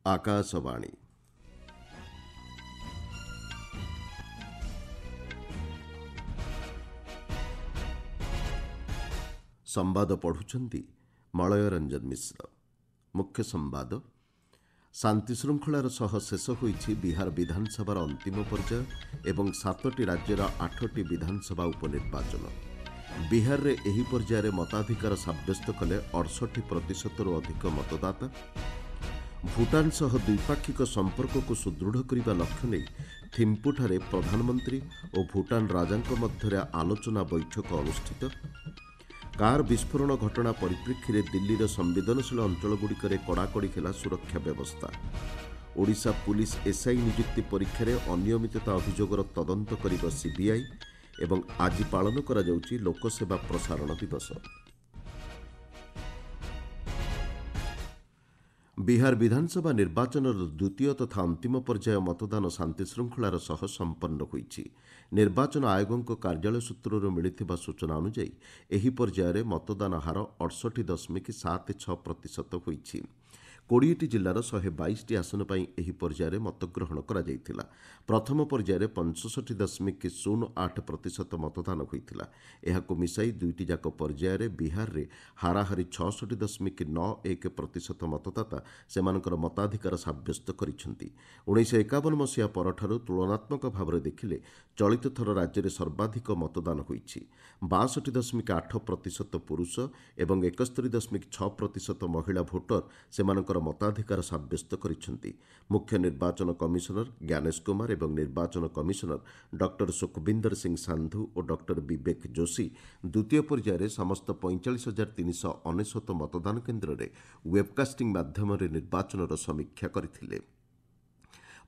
ଆକାଶବାଣୀ ସମ୍ବାଦ ପଢ଼ୁଛନ୍ତି ମଳୟ ରଞ୍ଜନ ମିଶ୍ର। ମୁଖ୍ୟ ସମ୍ବାଦ, ଶାନ୍ତିଶୃଙ୍ଖଳାର ସହ ଶେଷ ହୋଇଛି ବିହାର ବିଧାନସଭାର ଅନ୍ତିମ ପର୍ଯ୍ୟାୟ ଏବଂ 7ଟି ରାଜ୍ୟର 8ଟି ବିଧାନସଭା ଉପନିର୍ବାଚନ। ବିହାରରେ ଏହି ପର୍ଯ୍ୟାୟରେ ମତାଧିକାର ସାବ୍ୟସ୍ତ କଲେ 68%ରୁ ଅଧିକ ମତଦାତା। ଭୁଟାନ ସହ ଦ୍ୱିପାକ୍ଷିକ ସମ୍ପର୍କକୁ ସୁଦୃଢ଼ କରିବା ଲକ୍ଷ୍ୟ ନେଇ ଥିମ୍ପୁଠାରେ ପ୍ରଧାନମନ୍ତ୍ରୀ ଓ ଭୁଟାନ ରାଜାଙ୍କ ମଧ୍ୟରେ ଆଲୋଚନା ବୈଠକ ଅନୁଷ୍ଠିତ। କାର୍ ବିସ୍ଫୋରଣ ଘଟଣା ପରିପ୍ରେକ୍ଷୀରେ ଦିଲ୍ଲୀର ସମ୍ବେଦନଶୀଳ ଅଞ୍ଚଳଗୁଡ଼ିକରେ କଡ଼ାକଡ଼ି ହେଲା ସୁରକ୍ଷା ବ୍ୟବସ୍ଥା। ଓଡ଼ିଶା ପୁଲିସ ଏସ୍ଆଇ ନିଯୁକ୍ତି ପରୀକ୍ଷାରେ ଅନିୟମିତତା ଅଭିଯୋଗର ତଦନ୍ତ କରିବ ସିବିଆଇ ଏବଂ ଆଜି ପାଳନ କରାଯାଉଛି ଲୋକସେବା ପ୍ରସାରଣ ଦିବସ। ବିହାର ବିଧାନସଭା ନିର୍ବାଚନର ଦ୍ୱିତୀୟ ତଥା ଅନ୍ତିମ ପର୍ଯ୍ୟାୟ ମତଦାନ ଶାନ୍ତିଶୃଙ୍ଖଳାର ସହ ସମ୍ପନ୍ନ ହୋଇଛି। ନିର୍ବାଚନ ଆୟୋଗଙ୍କ କାର୍ଯ୍ୟାଳୟ ସୂତ୍ରରୁ ମିଳିଥିବା ସୂଚନା ଅନୁଯାୟୀ ଏହି ପର୍ଯ୍ୟାୟରେ ମତଦାନ ହାର 68.76% ହୋଇଛି। 20ଟି ଜିଲ୍ଲାର 122ଟି ଆସନ ପାଇଁ ଏହି ପର୍ଯ୍ୟାୟରେ ମତଗ୍ରହଣ କରାଯାଇଥିଲା। ପ୍ରଥମ ପର୍ଯ୍ୟାୟରେ 65.08% ମତଦାନ ହୋଇଥିଲା। ଏହାକୁ ମିଶାଇ ଦୁଇଟି ଯାକ ପର୍ଯ୍ୟାୟରେ ବିହାରରେ ହାରାହାରି 66.91% ମତଦାତା ସେମାନଙ୍କର ମତାଧିକାର ସାବ୍ୟସ୍ତ କରିଛନ୍ତି। 1951 ମସିହା ପରଠାରୁ ତୁଳନାତ୍ମକ ଭାବରେ ଦେଖିଲେ ଚଳିତ ଥର ରାଜ୍ୟରେ ସର୍ବାଧିକ ମତଦାନ ହୋଇଛି। 62.8% ପୁରୁଷ ଏବଂ 71.6% ମହିଳା ଭୋଟର ସେମାନଙ୍କର ମତାଧିକାର ସାବ୍ୟସ୍ତ କରିଛନ୍ତି। ମୁଖ୍ୟ ନିର୍ବାଚନ କମିଶନର ଜ୍ଞାନେଶ କୁମାର ଏବଂ ନିର୍ବାଚନ କମିଶନର ଡକ୍ଟର ସୁଖବିନ୍ଦର ସିଂ ସାନ୍ଧୁ ଓ ଡକ୍ଟର ବିବେକ ଯୋଶୀ ଦ୍ୱିତୀୟ ପର୍ଯ୍ୟାୟରେ ସମସ୍ତ 45,399 ମତଦାନ କେନ୍ଦ୍ରରେ ୱେବ୍କାଷ୍ଟିଂ ମାଧ୍ୟମରେ ନିର୍ବାଚନର ସମୀକ୍ଷା କରିଥିଲେ।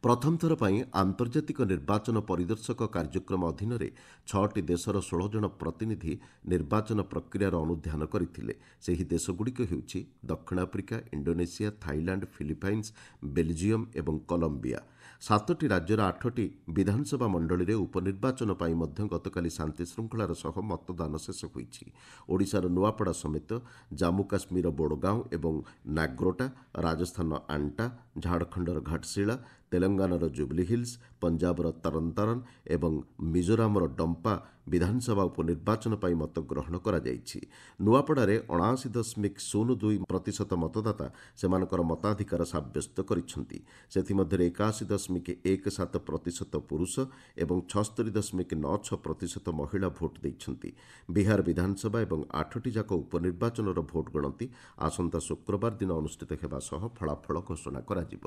ପ୍ରଥମ ଥର ପାଇଁ ଆନ୍ତର୍ଜାତିକ ନିର୍ବାଚନ ପରିଦର୍ଶକ କାର୍ଯ୍ୟକ୍ରମ ଅଧୀନରେ 6ଟି ଦେଶର 16 ଜଣ ପ୍ରତିନିଧି ନିର୍ବାଚନ ପ୍ରକ୍ରିୟାର ଅନୁଧ୍ୟାନ କରିଥିଲେ। ସେହି ଦେଶଗୁଡ଼ିକ ହେଉଛି ଦକ୍ଷିଣ Africa, Indonesia, Thailand, Philippines, Belgium ଏବଂ କଲମ୍ବିଆ। 7ଟି ରାଜ୍ୟର 8ଟି ବିଧାନସଭା ମଣ୍ଡଳୀରେ ଉପନିର୍ବାଚନ ପାଇଁ ମଧ୍ୟ ଗତକାଲି ଶାନ୍ତିଶୃଙ୍ଖଳାର ସହ ମତଦାନ ଶେଷ ହୋଇଛି। ଓଡ଼ିଶାର ନୂଆପଡ଼ା ସମେତ ଜାମ୍ମୁ କାଶ୍ମୀରର ବୋଡ଼ଗାଁଓ ଏବଂ ନାଗ୍ରୋଟା, ରାଜସ୍ଥାନର ଆଣ୍ଟା, ଝାଡ଼ଖଣ୍ଡର ଘାଟଶିଳା, ତେଲଙ୍ଗାନାର ଜୁବଲି ହିଲ୍ସ, ପଞ୍ଜାବର ତରନତାରନ ଏବଂ ମିଜୋରାମର ଡମ୍ପା ବିଧାନସଭା ଉପନିର୍ବାଚନ ପାଇଁ ମତଗ୍ରହଣ କରାଯାଇଛି। ନୂଆପଡ଼ାରେ 79.02% ମତଦାତା ସେମାନଙ୍କର ମତାଧିକାର ସାବ୍ୟସ୍ତ କରିଛନ୍ତି। ସେଥିମଧ୍ୟରେ 81.17% ପୁରୁଷ ଏବଂ 76.96% ମହିଳା ଭୋଟ୍ ଦେଇଛନ୍ତି। ବିହାର ବିଧାନସଭା ଏବଂ 8ଟି ଯାକ ଉପନିର୍ବାଚନର ଭୋଟ୍ ଗଣତି ଆସନ୍ତା ଶୁକ୍ରବାର ଦିନ ଅନୁଷ୍ଠିତ ହେବା ସହ ଫଳାଫଳ ଘୋଷଣା କରାଯିବ।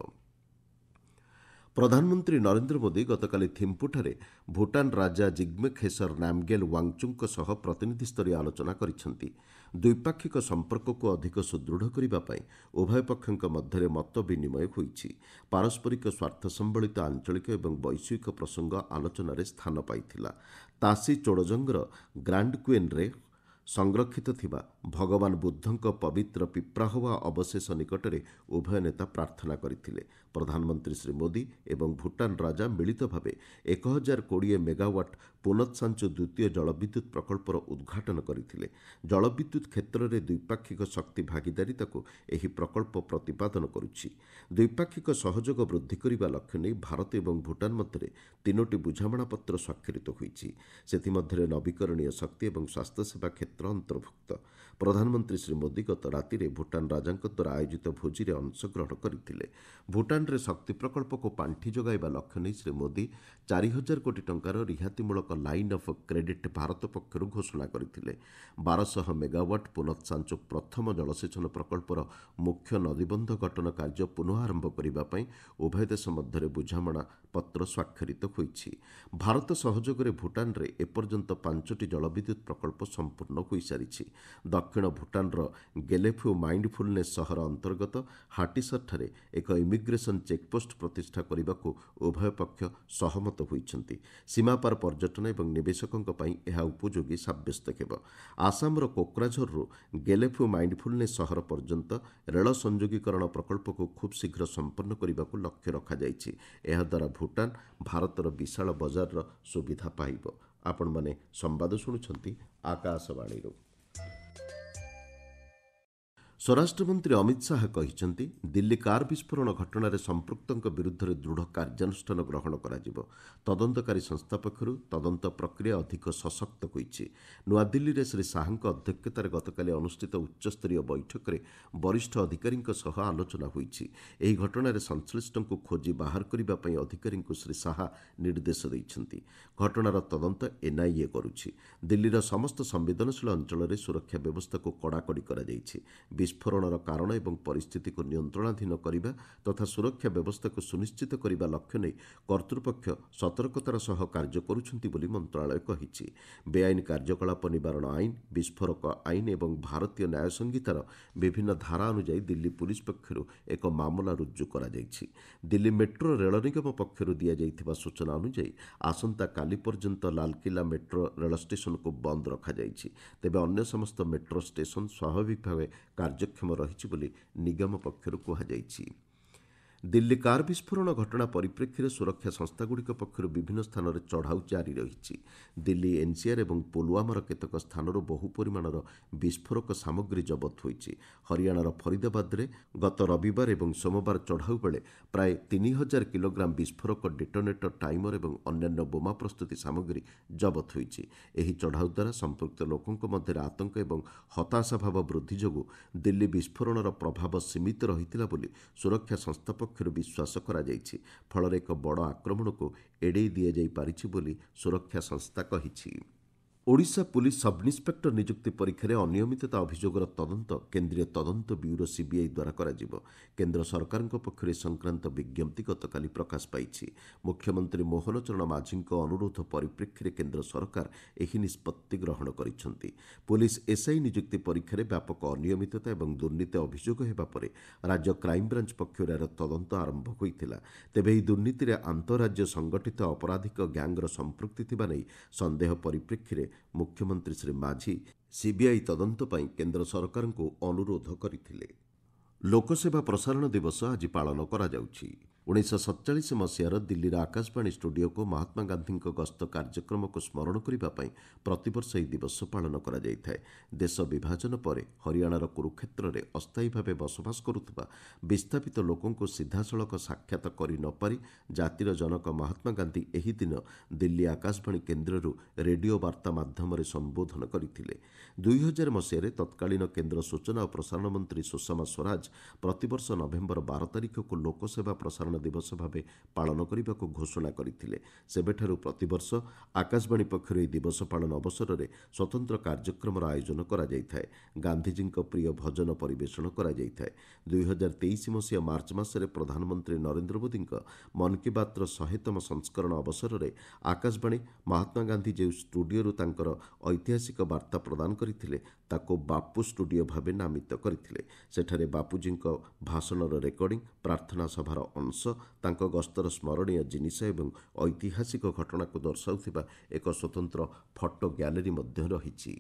ପ୍ରଧାନମନ୍ତ୍ରୀ ନରେନ୍ଦ୍ର ମୋଦି ଗତକାଲି ଥିମ୍ପୁଠାରେ ଭୁଟାନ ରାଜା ଜିଗ୍ମେ ଖେସର ନାମଗେଲ ୱାଙ୍ଗଚୁଙ୍କ ସହ ପ୍ରତିନିଧିସ୍ତରୀୟ ଆଲୋଚନା କରିଛନ୍ତି। ଦ୍ୱିପାକ୍ଷିକ ସମ୍ପର୍କକୁ ଅଧିକ ସୁଦୃଢ଼ କରିବା ପାଇଁ ଉଭୟ ପକ୍ଷଙ୍କ ମଧ୍ୟରେ ମତ ବିନିମୟ ହୋଇଛି। ପାରସ୍ପରିକ ସ୍ୱାର୍ଥ ସମ୍ବଳିତ ଆଞ୍ଚଳିକ ଏବଂ ବୈଶ୍ୱିକ ପ୍ରସଙ୍ଗ ଆଲୋଚନାରେ ସ୍ଥାନ ପାଇଥିଲା। ତାସି ଚୋଡ଼ଜଙ୍ଗର ଗ୍ରାଣ୍ଡ କ୍ୱେନ୍ରେ ସଂରକ୍ଷିତ ଥିବା ଭଗବାନ ବୁଦ୍ଧଙ୍କ ପବିତ୍ର ପିପ୍ରାହୋଆ ଅବଶେଷ ନିକଟରେ ଉଭୟ ନେତା ପ୍ରାର୍ଥନା କରିଥିଲେ। ପ୍ରଧାନମନ୍ତ୍ରୀ ଶ୍ରୀ ମୋଦି ଏବଂ ଭୁଟାନ ରାଜା ମିଳିତ ଭାବେ 1020 ମେଗାୱାଟ୍ ପୁନତ୍ସାଞ୍ଚୁ ଦ୍ୱିତୀୟ ଜଳବିଦ୍ୟୁତ୍ ପ୍ରକଳ୍ପର ଉଦ୍ଘାଟନ କରିଥିଲେ। ଜଳବିଦ୍ୟୁତ୍ କ୍ଷେତ୍ରରେ ଦ୍ୱିପାକ୍ଷିକ ଶକ୍ତି ଭାଗିଦାରିତାକୁ ଏହି ପ୍ରକଳ୍ପ ପ୍ରତିପାଦନ କରୁଛି। ଦ୍ୱିପାକ୍ଷିକ ସହଯୋଗ ବୃଦ୍ଧି କରିବା ଲକ୍ଷ୍ୟ ନେଇ ଭାରତ ଏବଂ ଭୁଟାନ ମଧ୍ୟରେ 3ଟି ବୁଝାମଣାପତ୍ର ସ୍ୱାକ୍ଷରିତ ହୋଇଛି। ସେଥିମଧ୍ୟରେ ନବୀକରଣୀୟ ଶକ୍ତି ଏବଂ ସ୍ୱାସ୍ଥ୍ୟସେବା କ୍ଷେତ୍ର ଅନ୍ତର୍ଭୁକ୍ତ। ପ୍ରଧାନମନ୍ତ୍ରୀ ଶ୍ରୀ ମୋଦି ଗତ ରାତିରେ ଭୁଟାନ ରାଜାଙ୍କ ଦ୍ୱାରା ଆୟୋଜିତ ଭୋଜିରେ ଅଂଶଗ୍ରହଣ କରିଥିଲେ। ଭୁଟାନରେ ଶକ୍ତି ପ୍ରକଳ୍ପକୁ ପାଣ୍ଠି ଯୋଗାଇବା ଲକ୍ଷ୍ୟ ନେଇ ଶ୍ରୀ ମୋଦି 4,000 କୋଟି ଟଙ୍କାର ରିହାତିମୂଳକ ଲାଇନ୍ ଅଫ୍ କ୍ରେଡିଟ୍ ଭାରତ ପକ୍ଷରୁ ଘୋଷଣା କରିଥିଲେ। 1200 ମେଗାୱାଟ୍ ପୁନତ୍ସାଞ୍ଚୁ ପ୍ରଥମ ଜଳସେଚନ ପ୍ରକଳ୍ପର ମୁଖ୍ୟ ନଦୀବନ୍ଧ ଗଠନ କାର୍ଯ୍ୟ ପୁନଃ ଆରମ୍ଭ କରିବା ପାଇଁ ଉଭୟ ଦେଶ ମଧ୍ୟରେ ବୁଝାମଣା ପତ୍ର ସ୍ୱାକ୍ଷରିତ ହୋଇଛି। ଭାରତ ସହଯୋଗରେ ଭୁଟାନରେ ଏପର୍ଯ୍ୟନ୍ତ 5ଟି ଜଳବିଦ୍ୟୁତ୍ ପ୍ରକଳ୍ପ ସମ୍ପୂର୍ଣ୍ଣ ହୋଇସାରିଛି। ଦକ୍ଷିଣ ଭୁଟାନର ଗେଲେଫୁ ମାଇଣ୍ଡଫୁଲନେସ୍ ସହର ଅନ୍ତର୍ଗତ ହାଟିସରଠାରେ ଏକ ଇମିଗ୍ରେସନ୍ ଚେକ୍ପୋଷ୍ଟ ପ୍ରତିଷ୍ଠା କରିବାକୁ ଉଭୟ ପକ୍ଷ ସହମତ ହୋଇଛନ୍ତି। ସୀମାପାର ପର୍ଯ୍ୟଟନ ଏବଂ ନିବେଶକଙ୍କ ପାଇଁ ଏହା ଉପଯୋଗୀ ସାବ୍ୟସ୍ତ ହେବ। ଆସାମର କୋକ୍ରାଝରରୁ ଗେଲେଫୁ ମାଇଣ୍ଡଫୁଲନେସ୍ ସହର ପର୍ଯ୍ୟନ୍ତ ରେଳ ସଂଯୋଗୀକରଣ ପ୍ରକଳ୍ପକୁ ଖୁବ୍ ଶୀଘ୍ର ସମ୍ପନ୍ନ କରିବାକୁ ଲକ୍ଷ୍ୟ ରଖାଯାଇଛି। ଏହାଦ୍ୱାରା ଭୁଟାନ ଭାରତର ବିଶାଳ ବଜାରର ସୁବିଧା ପାଇବ। ଆପଣମାନେ ସମ୍ବାଦ ଶୁଣୁଛନ୍ତି ଆକାଶବାଣୀରୁ। ସ୍ୱରାଷ୍ଟ୍ରମନ୍ତ୍ରୀ ଅମିତ ଶାହା କହିଛନ୍ତି ଦିଲ୍ଲୀ କାର୍ ବିସ୍ଫୋରଣ ଘଟଣାରେ ସମ୍ପୃକ୍ତଙ୍କ ବିରୁଦ୍ଧରେ ଦୃଢ଼ କାର୍ଯ୍ୟାନୁଷ୍ଠାନ ଗ୍ରହଣ କରାଯିବ। ତଦନ୍ତକାରୀ ସଂସ୍ଥା ପକ୍ଷରୁ ତଦନ୍ତ ପ୍ରକ୍ରିୟା ଅଧିକ ସଶକ୍ତ ହୋଇଛି। ନୂଆଦିଲ୍ଲୀରେ ଶ୍ରୀ ଶାହାଙ୍କ ଅଧ୍ୟକ୍ଷତାରେ ଗତକାଲି ଅନୁଷ୍ଠିତ ଉଚ୍ଚସ୍ତରୀୟ ବୈଠକରେ ବରିଷ୍ଠ ଅଧିକାରୀଙ୍କ ସହ ଆଲୋଚନା ହୋଇଛି। ଏହି ଘଟଣାରେ ସଂଶ୍ଳିଷ୍ଟଙ୍କୁ ଖୋଜି ବାହାର କରିବା ପାଇଁ ଅଧିକାରୀଙ୍କୁ ଶ୍ରୀ ଶାହା ନିର୍ଦ୍ଦେଶ ଦେଇଛନ୍ତି। ଘଟଣାର ତଦନ୍ତ ଏନ୍ଆଇଏ କରୁଛି। ଦିଲ୍ଲୀର ସମସ୍ତ ସମ୍ବେଦନଶୀଳ ଅଞ୍ଚଳରେ ସୁରକ୍ଷା ବ୍ୟବସ୍ଥାକୁ କଡ଼ାକଡ଼ି କରାଯାଇଛି। ବିସ୍ଫୋରଣର କାରଣ ଏବଂ ପରିସ୍ଥିତିକୁ ନିୟନ୍ତ୍ରଣାଧୀନ କରିବା ତଥା ସୁରକ୍ଷା ବ୍ୟବସ୍ଥାକୁ ସୁନିଶ୍ଚିତ କରିବା ଲକ୍ଷ୍ୟ ନେଇ କର୍ତ୍ତୃପକ୍ଷ ସତର୍କତାର ସହ କାର୍ଯ୍ୟ କରୁଛନ୍ତି ବୋଲି ମନ୍ତ୍ରଣାଳୟ କହିଛି। ବେଆଇନ କାର୍ଯ୍ୟକଳାପ ନିବାରଣ ଆଇନ, ବିସ୍ଫୋରକ ଆଇନ ଏବଂ ଭାରତୀୟ ନ୍ୟାୟ ସଂହିତାର ବିଭିନ୍ନ ଧାରା ଅନୁଯାୟୀ ଦିଲ୍ଲୀ ପୁଲିସ୍ ପକ୍ଷରୁ ଏକ ମାମଲା ରୁଜୁ କରାଯାଇଛି। ଦିଲ୍ଲୀ ମେଟ୍ରୋ ରେଳ ନିଗମ ପକ୍ଷରୁ ଦିଆଯାଇଥିବା ସୂଚନା ଅନୁଯାୟୀ ଆସନ୍ତାକାଲି ପର୍ଯ୍ୟନ୍ତ ଲାଲକିଲ୍ଲା ମେଟ୍ରୋ ରେଳ ଷ୍ଟେସନକୁ ବନ୍ଦ ରଖାଯାଇଛି। ତେବେ ଅନ୍ୟ ସମସ୍ତ ମେଟ୍ରୋ ଷ୍ଟେସନ ସ୍ୱାଭାବିକ ଭାବେ କାର୍ଯ୍ୟକ୍ଷମ ରହିଛି ବୋଲି ନିଗମ ପକ୍ଷରୁ କୁହାଯାଇଛି। ଦିଲ୍ଲୀ କାର୍ ବିସ୍ଫୋରଣ ଘଟଣା ପରିପ୍ରେକ୍ଷୀରେ ସୁରକ୍ଷା ସଂସ୍ଥାଗୁଡ଼ିକ ପକ୍ଷରୁ ବିଭିନ୍ନ ସ୍ଥାନରେ ଚଢ଼ାଉ ଜାରି ରହିଛି। ଦିଲ୍ଲୀ ଏନ୍ସିଆର୍ ଏବଂ ପୁଲୱାମାର କେତେକ ସ୍ଥାନରୁ ବହୁ ପରିମାଣର ବିସ୍ଫୋରକ ସାମଗ୍ରୀ ଜବତ ହୋଇଛି। ହରିୟାଣାର ଫରିଦାବାଦରେ ଗତ ରବିବାର ଏବଂ ସୋମବାର ଚଢ଼ାଉ ବେଳେ ପ୍ରାୟ 3000 କିଲୋଗ୍ରାମ ବିସ୍ଫୋରକ, ଡେଟୋନେଟର, ଟାଇମର ଏବଂ ଅନ୍ୟାନ୍ୟ ବୋମା ପ୍ରସ୍ତୁତି ସାମଗ୍ରୀ ଜବତ ହୋଇଛି। ଏହି ଚଢ଼ାଉ ଦ୍ୱାରା ସମ୍ପୃକ୍ତ ଲୋକଙ୍କ ମଧ୍ୟରେ ଆତଙ୍କ ଏବଂ ହତାଶା ଭାବ ବୃଦ୍ଧି ଯୋଗୁଁ ଦିଲ୍ଲୀ ବିସ୍ଫୋରଣର ପ୍ରଭାବ ସୀମିତ ରହିଥିଲା ବୋଲି ସୁରକ୍ଷା ସଂସ୍ଥା ପକ୍ଷରୁ ବିଶ୍ୱାସ କରାଯାଇଛି। ଫଳରେ ଏକ ବଡ଼ ଆକ୍ରମଣକୁ ଏଡ଼େଇ ଦିଆଯାଇପାରିଛି ବୋଲି ସୁରକ୍ଷା ସଂସ୍ଥା କହିଛି। ଓଡ଼ିଶା ପୁଲିସ୍ ସବ୍ଇନ୍ସପେକ୍ଟର ନିଯୁକ୍ତି ପରୀକ୍ଷାରେ ଅନିୟମିତତା ଅଭିଯୋଗର ତଦନ୍ତ କେନ୍ଦ୍ରୀୟ ତଦନ୍ତ ବ୍ୟୁରୋ ସିବିଆଇ ଦ୍ୱାରା କରାଯିବ। କେନ୍ଦ୍ର ସରକାରଙ୍କ ପକ୍ଷରୁ ଏ ସଂକ୍ରାନ୍ତ ବିଜ୍ଞପ୍ତି ଗତକାଲି ପ୍ରକାଶ ପାଇଛି। ମୁଖ୍ୟମନ୍ତ୍ରୀ ମୋହନ ଚରଣ ମାଝୀଙ୍କ ଅନୁରୋଧ ପରିପ୍ରେକ୍ଷୀରେ କେନ୍ଦ୍ର ସରକାର ଏହି ନିଷ୍ପତ୍ତି ଗ୍ରହଣ କରିଛନ୍ତି। ପୁଲିସ୍ ଏସ୍ଆଇ ନିଯୁକ୍ତି ପରୀକ୍ଷାରେ ବ୍ୟାପକ ଅନିୟମିତତା ଏବଂ ଦୁର୍ନୀତି ଅଭିଯୋଗ ହେବା ପରେ ରାଜ୍ୟ କ୍ରାଇମବ୍ରାଞ୍ଚ ପକ୍ଷରୁ ଏହାର ତଦନ୍ତ ଆରମ୍ଭ ହୋଇଥିଲା। ତେବେ ଏହି ଦୁର୍ନୀତିରେ ଆନ୍ତଃରାଜ୍ୟ ସଂଗଠିତ ଅପରାଧିକ ଗ୍ୟାଙ୍ଗର ସମ୍ପୃକ୍ତି ଥିବା ନେଇ ସନ୍ଦେହ ପରିପ୍ରେକ୍ଷୀରେ ମୁଖ୍ୟମନ୍ତ୍ରୀ ଶ୍ରୀ ମାଝୀ ସିବିଆଇ ତଦନ୍ତ ପାଇଁ କେନ୍ଦ୍ର ସରକାରଙ୍କୁ ଅନୁରୋଧ କରିଥିଲେ। ଲୋକସେବା ପ୍ରସାରଣ ଦିବସ ଆଜି ପାଳନ କରାଯାଉଛି। 1947 ମସିହାର ଦିଲ୍ଲୀର ଆକାଶବାଣୀ ଷ୍ଟୁଡିଓକୁ ମହାତ୍ମା ଗାନ୍ଧୀଙ୍କ ଗସ୍ତ କାର୍ଯ୍ୟକ୍ରମକୁ ସ୍ମରଣ କରିବା ପାଇଁ ପ୍ରତିବର୍ଷ ଏହି ଦିବସ ପାଳନ କରାଯାଇଥାଏ। ଦେଶ ବିଭାଜନ ପରେ ହରିୟାଣାର କୁରୁକ୍ଷେତ୍ରରେ ଅସ୍ଥାୟୀ ଭାବେ ବସବାସ କରୁଥିବା ବିସ୍ଥାପିତ ଲୋକଙ୍କୁ ସିଧାସଳଖ ସାକ୍ଷାତ କରି ନ ପାରି ଜାତିର ଜନକ ମହାତ୍ମା ଗାନ୍ଧୀ ଏହି ଦିନ ଦିଲ୍ଲୀ ଆକାଶବାଣୀ କେନ୍ଦ୍ରରୁ ରେଡିଓ ବାର୍ତ୍ତା ମାଧ୍ୟମରେ ସମ୍ବୋଧନ କରିଥିଲେ। 2000 ମସିହାରେ ତତ୍କାଳୀନ କେନ୍ଦ୍ର ସୂଚନା ଓ ପ୍ରସାରଣ ମନ୍ତ୍ରୀ ସୁଷମା ସ୍ୱରାଜ ପ୍ରତିବର୍ଷ ନଭେମ୍ବର 12 ତାରିଖକୁ ଲୋକସେବା ପ୍ରସାରଣ ଦିବସ ଭାବେ ପାଳନ କରିବାକୁ ଘୋଷଣା କରିଥିଲେ। ସେବେଠାରୁ ପ୍ରତିବର୍ଷ ଆକାଶବାଣୀ ପକ୍ଷରୁ ଏହି ଦିବସ ପାଳନ ଅବସରରେ ସ୍ୱତନ୍ତ୍ର କାର୍ଯ୍ୟକ୍ରମର ଆୟୋଜନ କରାଯାଇଥାଏ। ଗାନ୍ଧିଜୀଙ୍କ ପ୍ରିୟ ଭଜନ ପରିବେଷଣ କରାଯାଇଥାଏ। 2023 ମସିହା ମାର୍ଚ୍ଚ ମାସରେ ପ୍ରଧାନମନ୍ତ୍ରୀ ନରେନ୍ଦ୍ର ମୋଦିଙ୍କ ମନ୍ କି ବାତ୍ର 100ତମ ସଂସ୍କରଣ ଅବସରରେ ଆକାଶବାଣୀ ମହାତ୍ମା ଗାନ୍ଧୀ ଯେଉଁ ଷ୍ଟୁଡିଓରୁ ତାଙ୍କର ଐତିହାସିକ ବାର୍ତ୍ତା ପ୍ରଦାନ କରିଥିଲେ ତାକୁ ବାପୁ ଷ୍ଟୁଡିଓ ଭାବେ ନାମିତ କରିଥିଲେ। ସେଠାରେ ବାପୁଜୀଙ୍କ ଭାଷଣର ରେକର୍ଡିଂ, ପ୍ରାର୍ଥନା ସଭାର ଅଂଶ, ତାଙ୍କ ଗସ୍ତର ସ୍ମରଣୀୟ ଜିନିଷ ଏବଂ ଐତିହାସିକ ଘଟଣାକୁ ଦର୍ଶାଉଥିବା ଏକ ସ୍ୱତନ୍ତ୍ର ଫଟୋ ଗ୍ୟାଲେରୀ ମଧ୍ୟ ରହିଛି।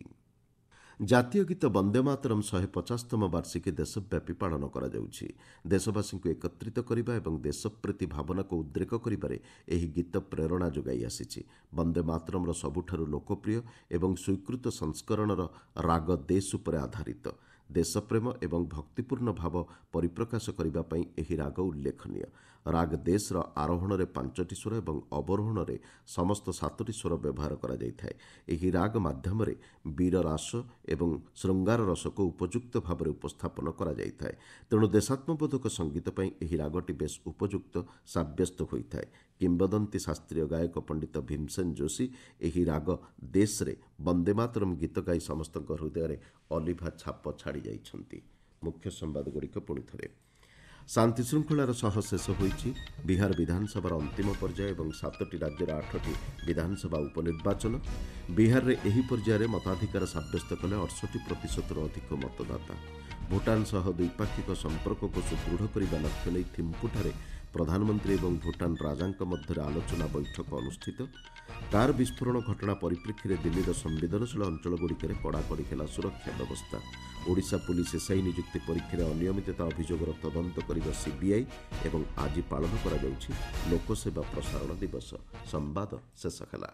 ଜାତୀୟ ଗୀତ ବନ୍ଦେ ମାତରମ୍ 150ତମ ବାର୍ଷିକୀ ଦେଶବ୍ୟାପୀ ପାଳନ କରାଯାଉଛି। ଦେଶବାସୀଙ୍କୁ ଏକତ୍ରିତ କରିବା ଏବଂ ଦେଶପ୍ରୀତି ଭାବନାକୁ ଉଦ୍ରେକ କରିବାରେ ଏହି ଗୀତ ପ୍ରେରଣା ଯୋଗାଇ ଆସିଛି। ବନ୍ଦେ ମାତରମ୍ର ସବୁଠାରୁ ଲୋକପ୍ରିୟ ଏବଂ ସ୍ୱୀକୃତ ସଂସ୍କରଣର ରାଗ ଦେଶ ଉପରେ ଆଧାରିତ। ଦେଶପ୍ରେମ ଏବଂ ଭକ୍ତିପୂର୍ଣ୍ଣ ଭାବ ପରିପ୍ରକାଶ କରିବା ପାଇଁ ଏହି ରାଗ ଉଲ୍ଲେଖନୀୟ। ରାଗ ଦେଶର ଆରୋହଣରେ 5ଟି ସ୍ୱର ଏବଂ ଅବରୋହଣରେ ସମସ୍ତ 7ଟି ସ୍ୱର ବ୍ୟବହାର କରାଯାଇଥାଏ। ଏହି ରାଗ ମାଧ୍ୟମରେ ବୀର ରାସ ଏବଂ ଶୃଙ୍ଗାର ରସକୁ ଉପଯୁକ୍ତ ଭାବରେ ଉପସ୍ଥାପନ କରାଯାଇଥାଏ। ତେଣୁ ଦେଶାତ୍ମବୋଧକ ସଙ୍ଗୀତ ପାଇଁ ଏହି ରାଗଟି ବେଶ୍ ଉପଯୁକ୍ତ ସାବ୍ୟସ୍ତ ହୋଇଥାଏ। କିମ୍ବଦନ୍ତୀ ଶାସ୍ତ୍ରୀୟ ଗାୟକ ପଣ୍ଡିତ ଭୀମସେନ ଯୋଶୀ ଏହି ରାଗ ଦେଶରେ ବନ୍ଦେ ମାତରମ୍ ଗୀତ ଗାଇ ସମସ୍ତଙ୍କ ହୃଦୟରେ ଅଲିଭା ଛାପ ଛାଡ଼ି ଯାଇଛନ୍ତି। ମୁଖ୍ୟ ସମ୍ବାଦଗୁଡ଼ିକ ପୁଣିଥରେ। ଶାନ୍ତିଶୃଙ୍ଖଳାର ସହ ଶେଷ ହୋଇଛି ବିହାର ବିଧାନସଭାର ଅନ୍ତିମ ପର୍ଯ୍ୟାୟ ଏବଂ 7ଟି ରାଜ୍ୟର 8ଟି ବିଧାନସଭା ଉପନିର୍ବାଚନ। ବିହାରରେ ଏହି ପର୍ଯ୍ୟାୟରେ ମତାଧିକାର ସାବ୍ୟସ୍ତ କଲେ 68%ରୁ ଅଧିକ ମତଦାତା। ଭୁଟାନ ସହ ଦ୍ୱିପାକ୍ଷିକ ସମ୍ପର୍କକୁ ସୁଦୃଢ଼ କରିବା ଲକ୍ଷ୍ୟ ନେଇ ଥିମ୍ପୁଠାରେ ପ୍ରଧାନମନ୍ତ୍ରୀ ଏବଂ ଭୁଟାନ ରାଜାଙ୍କ ମଧ୍ୟରେ ଆଲୋଚନା ବୈଠକ ଅନୁଷ୍ଠିତ। କାର୍ ବିସ୍ଫୋରଣ ଘଟଣା ପରିପ୍ରେକ୍ଷୀରେ ଦିଲ୍ଲୀର ସମ୍ବେଦନଶୀଳ ଅଞ୍ଚଳଗୁଡ଼ିକରେ କଡ଼ାକଡ଼ି ହେଲା ସୁରକ୍ଷା ବ୍ୟବସ୍ଥା। ଓଡ଼ିଶା ପୁଲିସ୍ ଏସ୍ଆଇ ନିଯୁକ୍ତି ପରୀକ୍ଷାରେ ଅନିୟମିତତା ଅଭିଯୋଗର ତଦନ୍ତ କରିବ ସିବିଆଇ ଏବଂ ଆଜି ପାଳନ କରାଯାଉଛି ଲୋକସେବା ପ୍ରସାରଣ ଦିବସ। ସମ୍ବାଦ ଶେଷ ହେଲା।